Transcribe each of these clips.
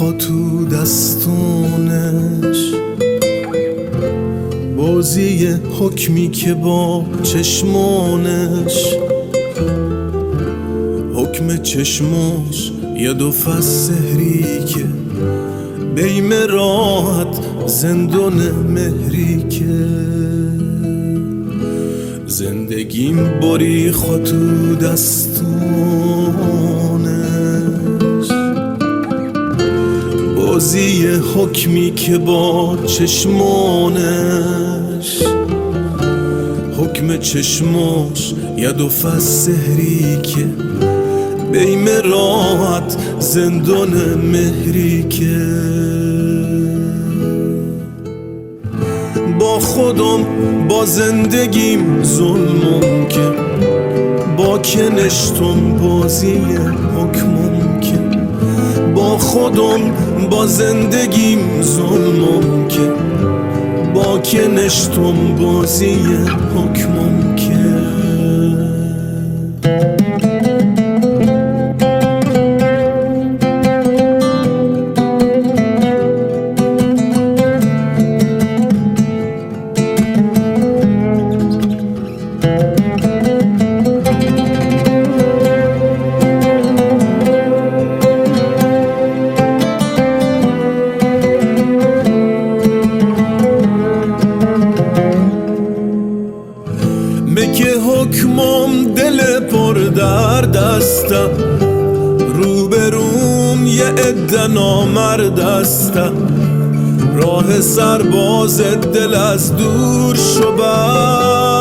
میخواد تو دستانش، بازی حکمی که با چشمانش، حکم چشماش یه دو فصل سحری که بیم راحت زندان مهری که زندگیم باری خود تو دستانش، بازی حکمی که با چشمانش، حکم چشماش یه دو فصل سحری که بیم راحت زندان مهری که با خودم با زندگیم ظلمم که با کنشتم بازی حکمم که با خودم با زندگیم ظلمم که با کنشتم بازی حکمم که که حکمم دل پر درد هستم، روبروم یه عده نامرد هستم، راه سرباز دل از دور شو بست،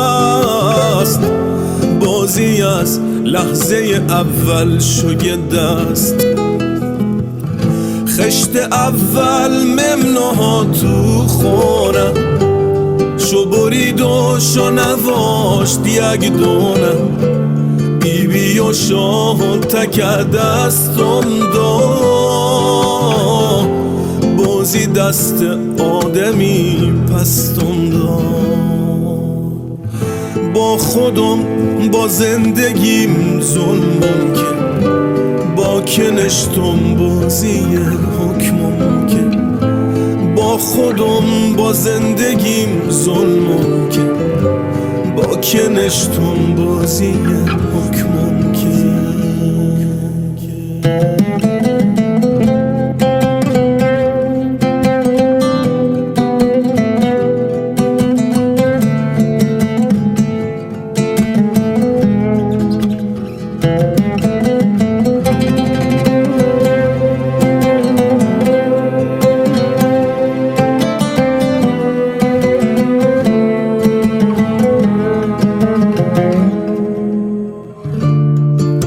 بازی از لحظه اول شو یه دست، خشت اول ممنوها تو خورم، شو برید و شو نواشت یک دونه، بیبی و شاه تک دستم دا، بازی دست آدمی پستم دا، با خودم با زندگیم ظلمم که با کنشتم بازی حکمم که با خودم با زندگیم ظلمم که با کنشتم بازی حکمم که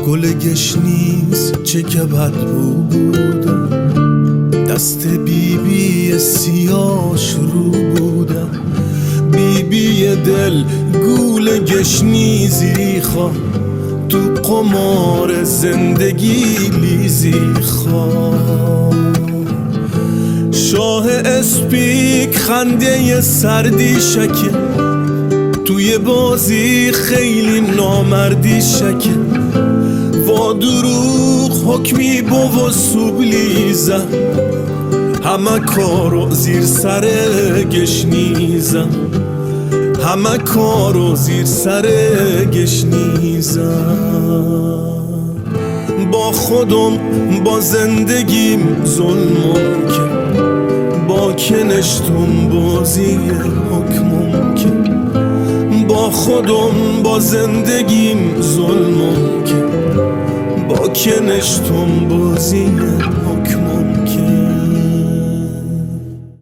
گل گشنیز چه که بدبو بودم، دست بیبی سیاش رو بودم، بیبی دل گول گشنیزی خواه، تو قمار زندگی لیزی خواه، شاه اسپیک خنده سردی شکه، توی بازی خیلی نامردی شکه، با دروغ حکمی با و سوبلیزم، همه کارو زیر سر گشنیزم، همه کارو زیر سر گشنیزم، با خودم با زندگیم ظلمم که با کنشتم بازی حکمم که با خودم با زندگیم ظلمم که با کنشتم بازی حکمم